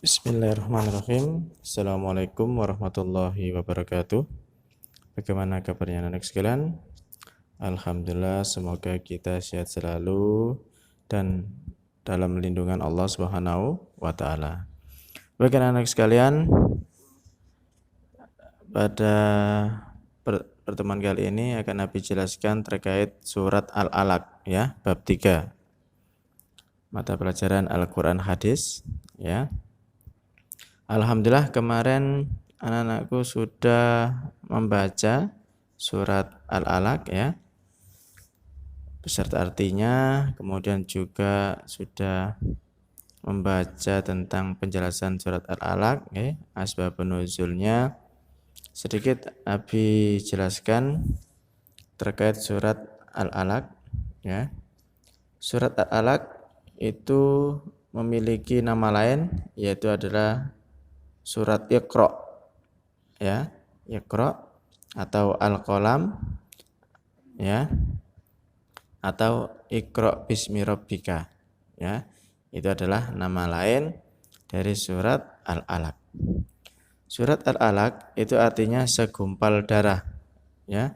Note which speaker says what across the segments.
Speaker 1: Bismillahirrahmanirrahim. Assalamualaikum warahmatullahi wabarakatuh. Bagaimana kabarnya anak sekalian? Alhamdulillah, semoga kita sehat selalu dan dalam lindungan Allah Subhanahu wa taala. Bagi anak sekalian, pada pertemuan kali ini akan Nabi jelaskan terkait surat Al-Alaq ya, bab 3. Mata pelajaran Al-Qur'an hadis ya. Alhamdulillah kemarin anak-anakku sudah membaca surat Al-Alaq ya, beserta artinya, kemudian juga sudah membaca tentang penjelasan surat Al-Alaq ya, asbabun nuzulnya. Sedikit Abi jelaskan terkait surat Al-Alaq ya. Surat Al-Alaq itu memiliki nama lain, yaitu adalah surat Iqra ya, Iqra atau Al-Qalam ya, atau Iqra bismi rabbika ya. Itu adalah nama lain dari surat Al-Alaq. Surat Al-Alaq itu artinya segumpal darah ya.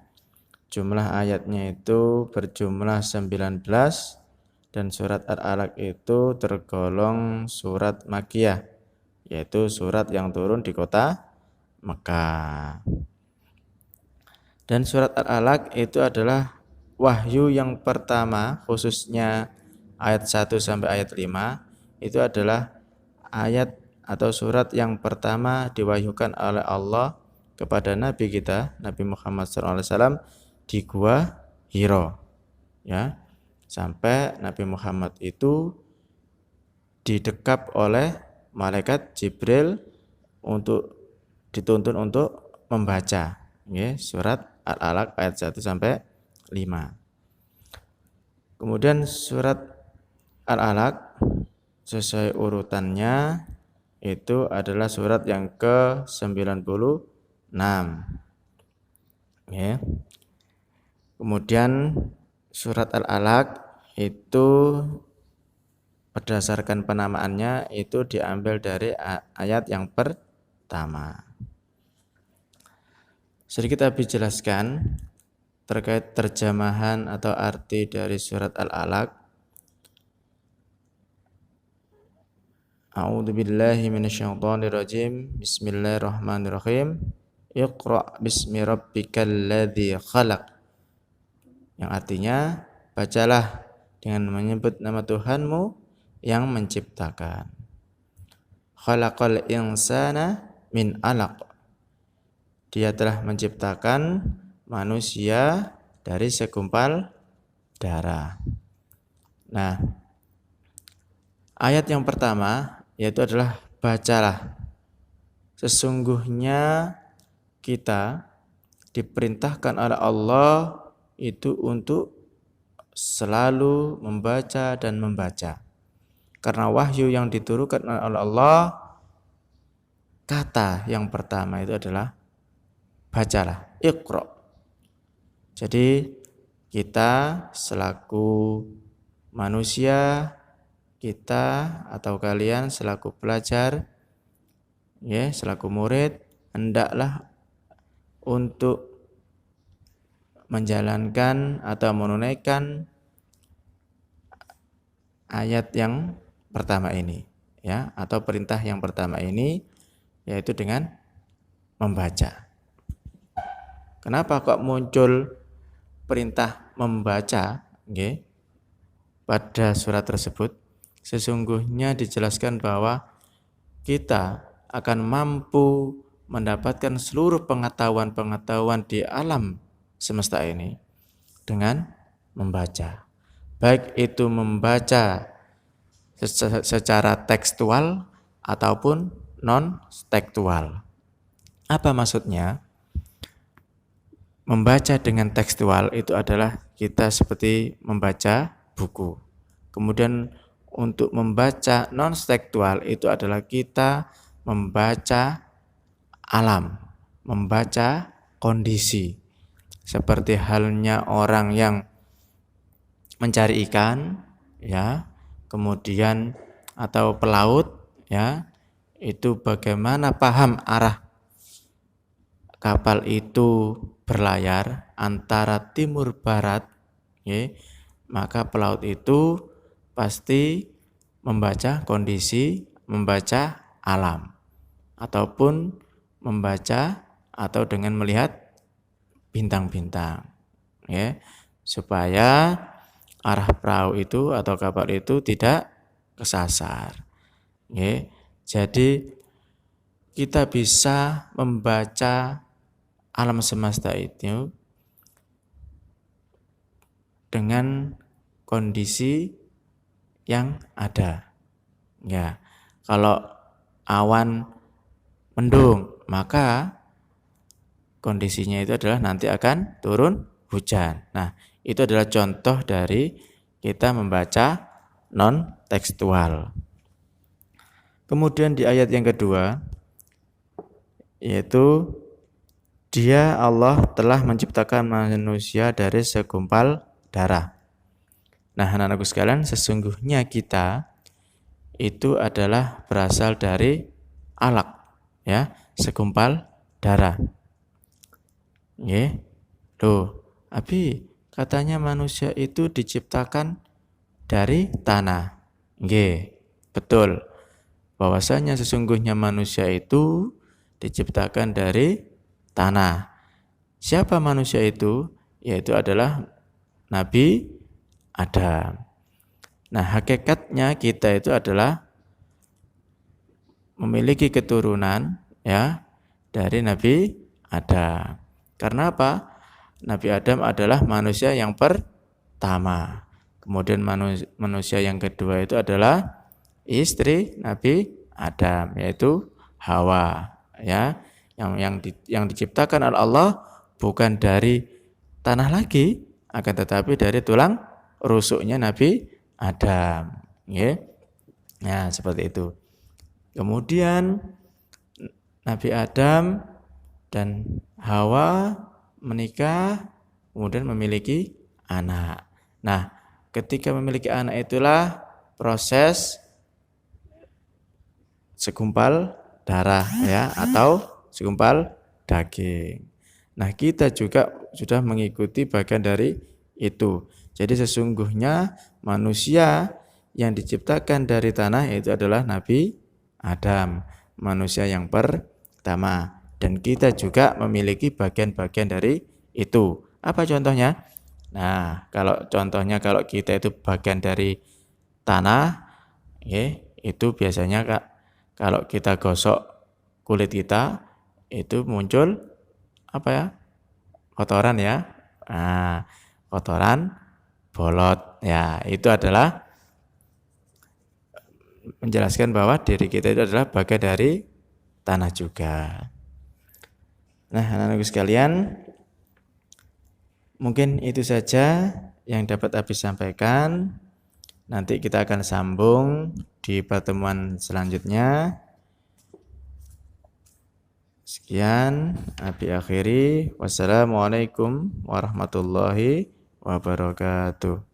Speaker 1: Jumlah ayatnya itu berjumlah 19 dan surat Al-Alaq itu tergolong surat Makkiyah, yaitu surat yang turun di kota Mekah. Dan surat Al-Alaq itu adalah wahyu yang pertama, khususnya ayat 1 sampai ayat 5, itu adalah ayat atau surat yang pertama diwahyukan oleh Allah kepada Nabi kita, Nabi Muhammad SAW di Gua Hiro ya, sampai Nabi Muhammad itu didekap oleh malaikat Jibril untuk dituntun untuk membaca ya, surat Al-Alaq ayat 1 sampai 5. Kemudian surat Al-Alaq sesuai urutannya itu adalah surat yang ke-96 ya. Kemudian surat Al-Alaq itu berdasarkan penamaannya itu diambil dari ayat yang pertama. Sedikit Abi jelaskan terkait terjemahan atau arti dari surat Al-Alaq. A'udzu billahi minasyaitonir rajim. Bismillahirrahmanirrahim. Iqra bismi rabbikal ladzi khalaq. Yang artinya, bacalah dengan menyebut nama Tuhanmu yang menciptakan. Khalaqal insana min 'alaq. Dia telah menciptakan manusia dari segumpal darah. Nah, ayat yang pertama yaitu adalah bacalah. Sesungguhnya kita diperintahkan oleh Allah itu untuk selalu membaca dan membaca. Karena wahyu yang diturunkan oleh Allah, kata yang pertama itu adalah bacalah, Iqra. Jadi kita selaku manusia, kita atau kalian selaku pelajar ya, selaku murid, hendaklah untuk menjalankan atau menunaikan ayat yang pertama ini ya, atau perintah yang pertama ini, yaitu dengan membaca. Kenapa kok muncul perintah membaca okay, pada surat tersebut? Sesungguhnya dijelaskan bahwa kita akan mampu mendapatkan seluruh pengetahuan-pengetahuan di alam semesta ini dengan membaca. Baik itu membaca secara tekstual ataupun non-tekstual. Apa maksudnya? Membaca dengan tekstual itu adalah kita seperti membaca buku. Kemudian untuk membaca non-tekstual itu adalah kita membaca alam, membaca kondisi. Seperti halnya orang yang mencari ikan ya, kemudian atau pelaut ya, itu bagaimana paham arah kapal itu berlayar antara timur barat, ya, maka pelaut itu pasti membaca kondisi, membaca alam, ataupun membaca atau dengan melihat bintang-bintang, ya, supaya arah perahu itu atau kapal itu tidak kesasar. Ya. Jadi kita bisa membaca alam semesta itu dengan kondisi yang ada. Ya, kalau awan mendung, maka kondisinya itu adalah nanti akan turun hujan. Nah, itu adalah contoh dari kita membaca non-tekstual. Kemudian di ayat yang kedua, yaitu Dia Allah telah menciptakan manusia dari segumpal darah. Nah, anak-anakku sekalian, sesungguhnya kita itu adalah berasal dari alaq, ya, segumpal darah. Nggih. Loh, Abi, katanya manusia itu diciptakan dari tanah. Nggih, betul. Bahwasanya sesungguhnya manusia itu diciptakan dari tanah. Siapa manusia itu? Yaitu adalah Nabi Adam. Nah, hakikatnya kita itu adalah memiliki keturunan, ya, dari Nabi Adam. Karena apa? Nabi Adam adalah manusia yang pertama. Kemudian manusia yang kedua itu adalah istri Nabi Adam, yaitu Hawa, ya, yang diciptakan oleh Allah bukan dari tanah lagi, akan tetapi dari tulang rusuknya Nabi Adam, ya. Nah, seperti itu. Kemudian Nabi Adam dan Hawa menikah, kemudian memiliki anak. Nah, ketika memiliki anak itulah proses segumpal darah, ya, atau segumpal daging. Nah, kita juga sudah mengikuti bagian dari itu. Jadi sesungguhnya manusia yang diciptakan dari tanah itu adalah Nabi Adam, manusia yang pertama. Dan kita juga memiliki bagian-bagian dari itu. Apa contohnya? Nah, contohnya kalau kita itu bagian dari tanah, itu biasanya kalau kita gosok kulit kita itu muncul apa ya? Kotoran, ya. Nah, kotoran bolot. Ya, itu adalah menjelaskan bahwa diri kita itu adalah bagian dari tanah juga. Nah, anak-anakku sekalian, mungkin itu saja yang dapat Abi sampaikan. Nanti kita akan sambung di pertemuan selanjutnya. Sekian, Abi akhiri. Wassalamualaikum warahmatullahi wabarakatuh.